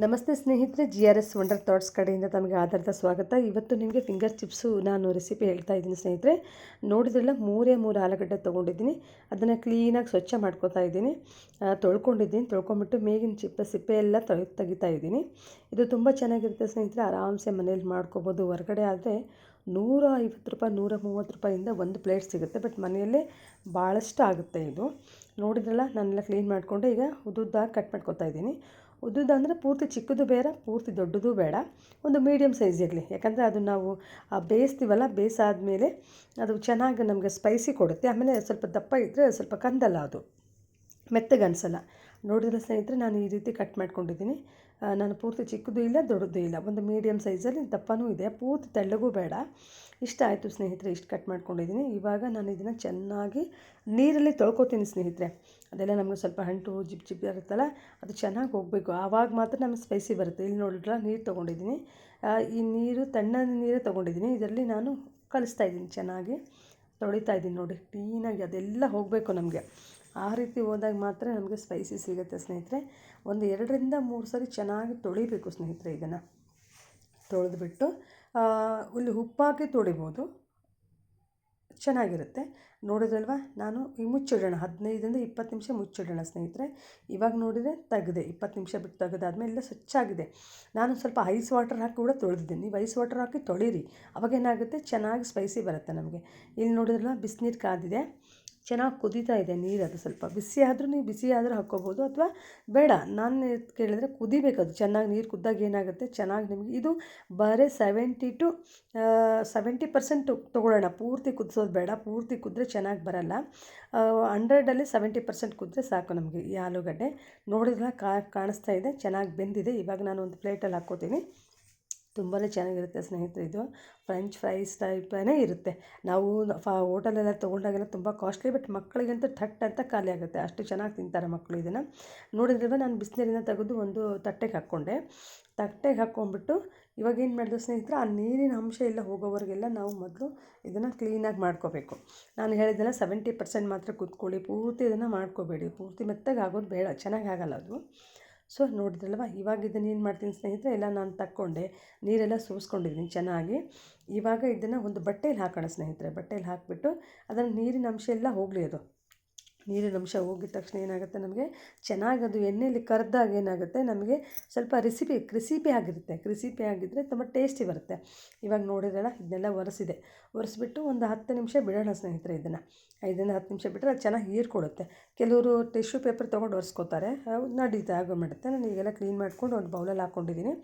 ನಮಸ್ತೆ ಸ್ನೇಹಿತರೆ, GRS wonder thoughts ಕಡೆಯಿಂದ ತಮಗೆ ಆಧಾರದ ಸ್ವಾಗತ. ಇವತ್ತು ನಿಮಗೆ ಫಿಂಗರ್ ಚಿಪ್ಸು ನಾನು ರೆಸಿಪಿ ಹೇಳ್ತಾ ಇದ್ದೀನಿ ಸ್ನೇಹಿತರೆ. ನೋಡಿದ್ರಲ್ಲ, ಮೂರೇ ಆಲೂಗಡ್ಡೆ ತೊಗೊಂಡಿದ್ದೀನಿ. ಅದನ್ನು ಕ್ಲೀನಾಗಿ ಸ್ವಚ್ಛ ಮಾಡ್ಕೊತಾ ಇದ್ದೀನಿ. ತೊಳ್ಕೊಂಬಿಟ್ಟು ಮೇಗಿನ ಸಿಪ್ಪೆ ಎಲ್ಲ ತೆಗಿತಾ ಇದ್ದೀನಿ. ಇದು ತುಂಬ ಚೆನ್ನಾಗಿರುತ್ತೆ ಸ್ನೇಹಿತರೆ. ಆರಾಮ್ಸೆ ಮನೇಲಿ ಮಾಡ್ಕೊಬೋದು. ಹೊರಗಡೆ ಆದರೆ ₹150 ₹130 ಒಂದು ಪ್ಲೇಟ್ ಸಿಗುತ್ತೆ. ಬಟ್ ಮನೆಯಲ್ಲೇ ಭಾಳಷ್ಟು ಆಗುತ್ತೆ ಇದು. ನೋಡಿದ್ರಲ್ಲ, ನಾನೆಲ್ಲ ಕ್ಲೀನ್ ಮಾಡಿಕೊಂಡು ಈಗ ಉದ್ದುದ್ದಾಗಿ ಕಟ್ ಮಾಡ್ಕೊತಾ ಇದ್ದೀನಿ. ಉದ್ದುದ್ದು ಅಂದರೆ ಪೂರ್ತಿ ಚಿಕ್ಕದು ಬೇಡ, ಪೂರ್ತಿ ದೊಡ್ಡದು ಬೇಡ, ಒಂದು ಮೀಡಿಯಮ್ ಸೈಜ್ ಇರಲಿ. ಯಾಕಂದರೆ ಅದು ನಾವು ಬೇಯಿಸ್ತೀವಲ್ಲ, ಬೇಯಿಸಾದ್ಮೇಲೆ ಅದು ಚೆನ್ನಾಗಿ ನಮಗೆ ಸ್ಪೈಸಿ ಕೊಡುತ್ತೆ. ಆಮೇಲೆ ಸ್ವಲ್ಪ ದಪ್ಪ ಇದ್ದರೆ ಸ್ವಲ್ಪ ಕಂದಲ್ಲ, ಅದು ಮೆತ್ತಗೆ ಅನಿಸಲ್ಲ. ನೋಡಿದ್ರೆ ಸ್ನೇಹಿತರೆ, ನಾನು ಈ ರೀತಿ ಕಟ್ ಮಾಡ್ಕೊಂಡಿದ್ದೀನಿ. ನಾನು ಪೂರ್ತಿ ಚಿಕ್ಕದು ಇಲ್ಲ, ದೊಡ್ಡದು ಇಲ್ಲ, ಒಂದು ಮೀಡಿಯಮ್ ಸೈಜಲ್ಲಿ ದಪ್ಪನೂ ಇದೆ, ಪೂರ್ತಿ ತೆಳ್ಳಗೂ ಬೇಡ. ಇಷ್ಟ ಆಯಿತು ಸ್ನೇಹಿತರೆ, ಇಷ್ಟು ಕಟ್ ಮಾಡ್ಕೊಂಡಿದ್ದೀನಿ. ಇವಾಗ ನಾನು ಇದನ್ನು ಚೆನ್ನಾಗಿ ನೀರಲ್ಲಿ ತೊಳ್ಕೊತೀನಿ ಸ್ನೇಹಿತರೆ. ಅದೆಲ್ಲ ನಮಗೆ ಸ್ವಲ್ಪ ಅಂಟು ಜಿಪ್ ಇರುತ್ತಲ್ಲ, ಅದು ಚೆನ್ನಾಗಿ ಹೋಗಬೇಕು. ಆವಾಗ ಮಾತ್ರ ನಮಗೆ ಸ್ಪೈಸಿ ಬರುತ್ತೆ. ಇಲ್ಲಿ ನೋಡಿದ್ರೆ ನೀರು ತೊಗೊಂಡಿದ್ದೀನಿ. ಈ ನೀರು ತಣ್ಣನೆ ನೀರೇ ತೊಗೊಂಡಿದ್ದೀನಿ. ಇದರಲ್ಲಿ ನಾನು ಕಲಿಸ್ತಾಯಿದ್ದೀನಿ, ಚೆನ್ನಾಗಿ ತೊಳಿತಾ ಇದ್ದೀನಿ. ನೋಡಿ, ಕ್ಲೀನಾಗಿ ಅದೆಲ್ಲ ಹೋಗಬೇಕು ನಮಗೆ. ಆ ರೀತಿ ಹೋದಾಗ ಮಾತ್ರ ನಮಗೆ ಸ್ಪೈಸಿ ಸಿಗುತ್ತೆ ಸ್ನೇಹಿತರೆ. ಒಂದು 2-3 ಸರಿ ಚೆನ್ನಾಗಿ ತೊಳಿಬೇಕು ಸ್ನೇಹಿತರೆ. ಇದನ್ನು ತೊಳೆದ್ಬಿಟ್ಟು ಇಲ್ಲಿ ಉಪ್ಪಾಕಿ ತೊಳಿಬೋದು, ಚೆನ್ನಾಗಿರುತ್ತೆ. ನೋಡಿದ್ರಲ್ವ, ನಾನು ಈಗ ಮುಚ್ಚಿಡೋಣ, 15-20 ನಿಮಿಷ ಮುಚ್ಚಿಡೋಣ ಸ್ನೇಹಿತರೆ. ಇವಾಗ ನೋಡಿದರೆ ತೆಗೆದೆ, 20 ನಿಮಿಷ ಬಿಟ್ಟು ತೆಗೆದಾದ್ಮೇಲೆ ಎಲ್ಲ ಸ್ವಚ್ಛಾಗಿದೆ. ನಾನು ಸ್ವಲ್ಪ ಐಸ್ ವಾಟರ್ ಹಾಕಿ ಕೂಡ ತೊಳೆದಿದ್ದೀನಿ. ನೀವು ಐಸ್ ವಾಟರ್ ಹಾಕಿ ತೊಳೀರಿ, ಅವಾಗೇನಾಗುತ್ತೆ, ಚೆನ್ನಾಗಿ ಸ್ಪೈಸಿ ಬರುತ್ತೆ ನಮಗೆ. ಇಲ್ಲಿ ನೋಡಿದ್ರಲ್ಲ, ಬಿಸಿನೀರು ಕಾದಿದೆ, ಚೆನ್ನಾಗಿ ಕುದೀತಾ ಇದೆ ನೀರು. ಅದು ಸ್ವಲ್ಪ ಬಿಸಿ ಆದರೂ, ನೀವು ಬಿಸಿ ಆದರೂ ಹಾಕ್ಕೋಬೋದು, ಅಥವಾ ಬೇಡ, ನಾನು ಕೇಳಿದ್ರೆ ಕುದಿಬೇಕು ಅದು ಚೆನ್ನಾಗಿ. ನೀರು ಕುದ್ದಾಗ ಏನಾಗುತ್ತೆ, ಚೆನ್ನಾಗಿ ನಿಮಗೆ ಇದು ಬರೀ 70% ತೊಗೊಳ್ಳೋಣ. ಪೂರ್ತಿ ಕುದಿಸೋದು ಬೇಡ, ಪೂರ್ತಿ ಕುದ್ರೆ ಚೆನ್ನಾಗಿ ಬರಲ್ಲ. 100ಅಲ್ಲಿ 70% ಕುದ್ರೆ ಸಾಕು ನಮಗೆ ಈ ಆಲೂಗಡ್ಡೆ. ನೋಡಿದ್ರೆ ಕಾಣಿಸ್ತಾ ಇದೆ, ಚೆನ್ನಾಗಿ ಬೆಂದಿದೆ. ಇವಾಗ ನಾನು ಒಂದು ಪ್ಲೇಟಲ್ಲಿ ಹಾಕ್ಕೋತೀನಿ. ತುಂಬಾ ಚೆನ್ನಾಗಿರುತ್ತೆ ಸ್ನೇಹಿತರೆ. ಇದು ಫ್ರೆಂಚ್ ಫ್ರೈಸ್ ಟೈಪೇ ಇರುತ್ತೆ. ನಾವು ಹೋಟೆಲೆಲ್ಲ ತೊಗೊಂಡಾಗೆಲ್ಲ ತುಂಬ ಕಾಸ್ಟ್ಲಿ, ಬಟ್ ಮಕ್ಕಳಿಗಂತೂ ಥಟ್ ಅಂತ ಖಾಲಿ ಆಗುತ್ತೆ, ಅಷ್ಟು ಚೆನ್ನಾಗಿ ತಿಂತಾರೆ ಮಕ್ಕಳು ಇದನ್ನು. ನೋಡಿದ್ರೆ ನಾನು ಬಿಸಿನೀರಿಂದ ತೆಗೆದು ಒಂದು ತಟ್ಟೆಗೆ ಹಾಕ್ಕೊಂಡೆ. ತಟ್ಟೆಗೆ ಹಾಕ್ಕೊಂಡ್ಬಿಟ್ಟು ಇವಾಗ ಏನು ಮಾಡಿದೆ ಸ್ನೇಹಿತರೆ, ಆ ನೀರಿನ ಅಂಶ ಎಲ್ಲ ಹೋಗೋವರೆಗೆಲ್ಲ ನಾವು ಮೊದಲು ಇದನ್ನು ಕ್ಲೀನಾಗಿ ಮಾಡ್ಕೋಬೇಕು. ನಾನು ಹೇಳಿದ್ದೆಲ್ಲ 70% ಮಾತ್ರ ಕುತ್ಕೊಳ್ಳಿ, ಪೂರ್ತಿ ಇದನ್ನು ಮಾಡ್ಕೋಬೇಡಿ. ಪೂರ್ತಿ ಮೆತ್ತಗೆ ಆಗೋದು ಬೇಡ, ಚೆನ್ನಾಗಿ ಆಗಲ್ಲ ಅದು. ಸೊ ನೋಡಿದ್ರಲ್ವ, ಇವಾಗ ಇದನ್ನು ಏನು ಮಾಡ್ತೀನಿ ಸ್ನೇಹಿತರೆ, ಎಲ್ಲ ನಾನು ತಕ್ಕೊಂಡೆ, ನೀರೆಲ್ಲ ಸೋಸ್ಕೊಂಡಿದ್ದೀನಿ ಚೆನ್ನಾಗಿ. ಇವಾಗ ಇದನ್ನು ಒಂದು ಬಟ್ಟೆಯಲ್ಲಿ ಹಾಕೋಣ ಸ್ನೇಹಿತರೆ. ಬಟ್ಟೆಯಲ್ಲಿ ಹಾಕಿಬಿಟ್ಟು ಅದನ್ನು ನೀರಿನ ಅಂಶ ಎಲ್ಲ ಹೋಗಲಿ. ಅದು ನೀರಿನ ಅಂಶ ಹೋಗಿದ ತಕ್ಷಣ ಏನಾಗುತ್ತೆ, ನಮಗೆ ಚೆನ್ನಾಗಿ ಅದು ಎಣ್ಣೆಯಲ್ಲಿ ಕರೆದಾಗ ಏನಾಗುತ್ತೆ, ನಮಗೆ ಸ್ವಲ್ಪ ಕ್ರಿಸಿಪಿ ಆಗಿದ್ದರೆ ತುಂಬ ಟೇಸ್ಟಿ ಬರುತ್ತೆ. ಇವಾಗ ನೋಡಿದ್ರಲ್ಲ, ಇದನ್ನೆಲ್ಲ ಒರೆಸ್ಬಿಟ್ಟು ಒಂದು 10 ನಿಮಿಷ ಬಿಡೋಣ ಸ್ನೇಹಿತರೆ. ಇದನ್ನು 5-10 ನಿಮಿಷ ಬಿಟ್ಟರೆ ಅದು ಚೆನ್ನಾಗಿ ಹೀರ್ಕೊಡುತ್ತೆ. ಕೆಲವರು ಟಿಶ್ಯೂ ಪೇಪರ್ ತೊಗೊಂಡು ಒರೆಸ್ಕೋತಾರೆ, ನಡೀತೆ ಆಗೋಗ್ಬಿಡುತ್ತೆ. ನಾನು ಈಗೆಲ್ಲ ಕ್ಲೀನ್ ಮಾಡ್ಕೊಂಡು ಒಂದು ಬೌಲಲ್ಲಿ ಹಾಕ್ಕೊಂಡಿದ್ದೀನಿ.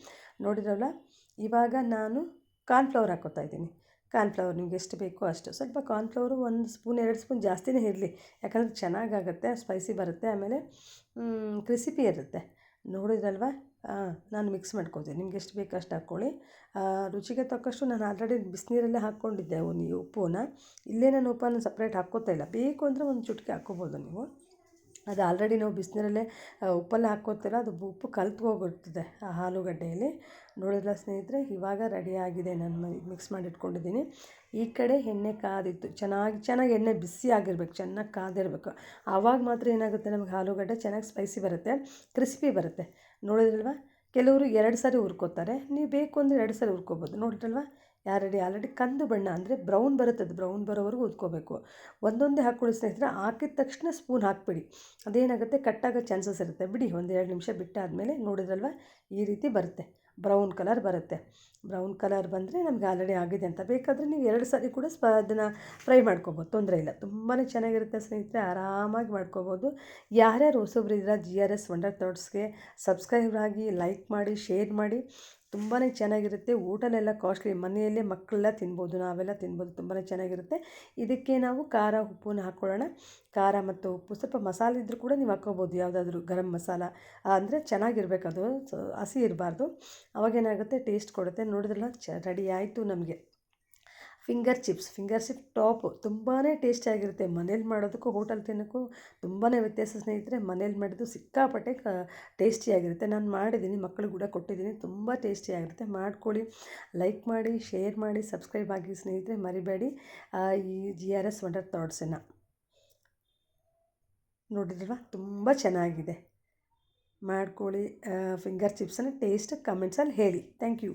ನೋಡಿದ್ರಲ್ಲ, ಇವಾಗ ನಾನು ಕಾರ್ನ್ಫ್ಲವರ್ ಹಾಕ್ಕೋತಾ ಇದ್ದೀನಿ. ಕಾರ್ನ್ಫ್ಲವರ್ ನಿಮ್ಗೆ ಎಷ್ಟು ಬೇಕೋ ಅಷ್ಟು. ಸ್ವಲ್ಪ ಕಾರ್ನ್ಫ್ಲವರು 1 ಸ್ಪೂನ್ 2 ಸ್ಪೂನ್ ಜಾಸ್ತಿನೇ ಇರಲಿ, ಯಾಕಂದರೆ ಚೆನ್ನಾಗಾಗುತ್ತೆ, ಸ್ಪೈಸಿ ಬರುತ್ತೆ, ಆಮೇಲೆ ಕ್ರಿಸಿಪಿ ಇರುತ್ತೆ. ನೋಡಿದ್ರಲ್ವ, ನಾನು ಮಿಕ್ಸ್ ಮಾಡ್ಕೊತೀನಿ. ನಿಮ್ಗೆ ಎಷ್ಟು ಬೇಕೋ ಅಷ್ಟು ಹಾಕ್ಕೊಳ್ಳಿ. ರುಚಿಗೆ ತಕ್ಕಷ್ಟು ನಾನು ಆಲ್ರೆಡಿ ಬಿಸಿನೀರಲ್ಲೇ ಹಾಕ್ಕೊಂಡಿದ್ದೆ ಉಪ್ಪನ್ನ. ಇಲ್ಲೇ ನಾನು ಉಪ್ಪನ್ನು ಸಪ್ರೇಟ್ ಹಾಕ್ಕೋತಾ ಇಲ್ಲ. ಬೇಕು ಅಂದರೆ ಒಂದು ಚುಟ್ಕಿ ಹಾಕ್ಕೋಬೋದು ನೀವು. ಅದು ಆಲ್ರೆಡಿ ನಾವು ಬಿಸಿನೀರಲ್ಲೇ ಉಪ್ಪೆಲ್ಲ ಹಾಕ್ಕೋತೀರ, ಅದು ಉಪ್ಪು ಕಲ್ತ್ಕೋಗಿರ್ತದೆ ಆ ಆಲೂಗಡ್ಡೆಯಲ್ಲಿ. ನೋಡಿದ್ರ ಸ್ನೇಹಿತರೆ, ಇವಾಗ ರೆಡಿಯಾಗಿದೆ. ನಾನು ಮಿಕ್ಸ್ ಮಾಡಿ ಇಟ್ಕೊಂಡಿದ್ದೀನಿ. ಈ ಕಡೆ ಎಣ್ಣೆ ಕಾದಿತ್ತು, ಚೆನ್ನಾಗಿ ಎಣ್ಣೆ ಬಿಸಿ ಆಗಿರಬೇಕು, ಚೆನ್ನಾಗಿ ಕಾದಿರಬೇಕು. ಆವಾಗ ಮಾತ್ರ ಏನಾಗುತ್ತೆ, ನಮಗೆ ಆಲೂಗಡ್ಡೆ ಚೆನ್ನಾಗಿ ಸ್ಪೈಸಿ ಬರುತ್ತೆ, ಕ್ರಿಸ್ಪಿ ಬರುತ್ತೆ. ನೋಡಿದ್ರಲ್ವ, ಕೆಲವರು 2 ಸಾರಿ ಹುರ್ಕೋತಾರೆ, ನೀವು ಬೇಕು ಅಂದರೆ 2 ಸಾರಿ ಹುರ್ಕೋಬೋದು. ನೋಡಿದ್ರಲ್ವ, ಆಲ್ರೆಡಿ ಕಂದು ಬಣ್ಣ ಅಂದರೆ ಬ್ರೌನ್ ಬರುತ್ತೆ, ಅದು ಬ್ರೌನ್ ಬರೋವರೆಗೂ ಉದ್ಕೋಬೇಕು. ಒಂದೊಂದೇ ಹಾಕ್ಕೊಳ್ಳಿ ಸ್ನೇಹಿತರೆ. ಹಾಕಿದ ತಕ್ಷಣ ಸ್ಪೂನ್ ಹಾಕ್ಬಿಡಿ, ಅದೇನಾಗುತ್ತೆ, ಕಟ್ಟಾಗೋ ಚಾನ್ಸಸ್ ಇರುತ್ತೆ. ಬಿಡಿ, ಒಂದು 2 ನಿಮಿಷ ಬಿಟ್ಟಾದಮೇಲೆ ನೋಡಿದ್ರಲ್ವ, ಈ ರೀತಿ ಬರುತ್ತೆ, ಬ್ರೌನ್ ಕಲರ್ ಬರುತ್ತೆ. ಬ್ರೌನ್ ಕಲರ್ ಬಂದರೆ ನಮಗೆ ಆಲ್ರೆಡಿ ಆಗಿದೆ ಅಂತ. ಬೇಕಾದರೆ ನೀವು 2 ಸಾರಿ ಕೂಡ ಅದನ್ನು ಫ್ರೈ ಮಾಡ್ಕೊಬೋದು, ತೊಂದರೆ ಇಲ್ಲ. ತುಂಬಾ ಚೆನ್ನಾಗಿರುತ್ತೆ ಸ್ನೇಹಿತರೆ, ಆರಾಮಾಗಿ ಮಾಡ್ಕೋಬೋದು. ಯಾರ್ಯಾರು ಹೊಸಬ್ರು ಇದ್ದೀರಾ GRS ವಂಡರ್ ಥಾಟ್ಸ್ಗೆ ಸಬ್ಸ್ಕ್ರೈಬ್ ಆಗಿ, ಲೈಕ್ ಮಾಡಿ, ಶೇರ್ ಮಾಡಿ. ತುಂಬಾ ಚೆನ್ನಾಗಿರುತ್ತೆ. ಊಟಲೆಲ್ಲ ಕಾಸ್ಟ್ಲಿ, ಮನೆಯಲ್ಲೇ ಮಕ್ಕಳೆಲ್ಲ ತಿನ್ಬೋದು, ನಾವೆಲ್ಲ ತಿನ್ಬೋದು, ತುಂಬಾ ಚೆನ್ನಾಗಿರುತ್ತೆ. ಇದಕ್ಕೆ ನಾವು ಖಾರ ಉಪ್ಪನ್ನ ಹಾಕ್ಕೊಳ್ಳೋಣ. ಖಾರ ಮತ್ತು ಉಪ್ಪು, ಸ್ವಲ್ಪ ಮಸಾಲೆ ಇದ್ದರೂ ಕೂಡ ನೀವು ಹಾಕ್ಕೋಬೋದು, ಯಾವುದಾದ್ರೂ ಗರಂ ಮಸಾಲ ಅಂದರೆ ಚೆನ್ನಾಗಿರ್ಬೇಕು, ಅದು ಹಸಿ ಇರಬಾರ್ದು. ಅವಾಗೇನಾಗುತ್ತೆ, ಟೇಸ್ಟ್ ಕೊಡುತ್ತೆ. ನೋಡಿದ್ರಲ್ಲ, ರೆಡಿ ಆಯಿತು ನಮಗೆ ಫಿಂಗರ್ ಚಿಪ್ಸ್ ಟಾಪು. ತುಂಬಾ ಟೇಸ್ಟಿಯಾಗಿರುತ್ತೆ. ಮನೇಲಿ ಮಾಡೋದಕ್ಕೂ ಹೋಟೆಲ್ ತಿನ್ನೋಕ್ಕೂ ತುಂಬಾ ವ್ಯತ್ಯಾಸ ಸ್ನೇಹಿತರೆ. ಮನೇಲಿ ಮಾಡಿದ್ದು ಸಿಕ್ಕಾಪಟ್ಟೆ ಟೇಸ್ಟಿಯಾಗಿರುತ್ತೆ. ನಾನು ಮಾಡಿದ್ದೀನಿ, ಮಕ್ಕಳಿಗೆ ಕೂಡ ಕೊಟ್ಟಿದ್ದೀನಿ, ತುಂಬ ಟೇಸ್ಟಿಯಾಗಿರುತ್ತೆ. ಮಾಡ್ಕೊಳ್ಳಿ, ಲೈಕ್ ಮಾಡಿ, ಶೇರ್ ಮಾಡಿ, ಸಬ್ಸ್ಕ್ರೈಬ್ ಆಗಿ ಸ್ನೇಹಿತರೆ, ಮರಿಬೇಡಿ ಈ GRS ವಂಡರ್ ಥಾಟ್ಸನ್ನು. ನೋಡಿದ್ರಲ್ವ, ತುಂಬ ಚೆನ್ನಾಗಿದೆ. ಮಾಡ್ಕೊಳ್ಳಿ. ಫಿಂಗರ್ ಚಿಪ್ಸನ್ನು ಟೇಸ್ಟ್ ಕಮೆಂಟ್ಸಲ್ಲಿ ಹೇಳಿ. Thank you.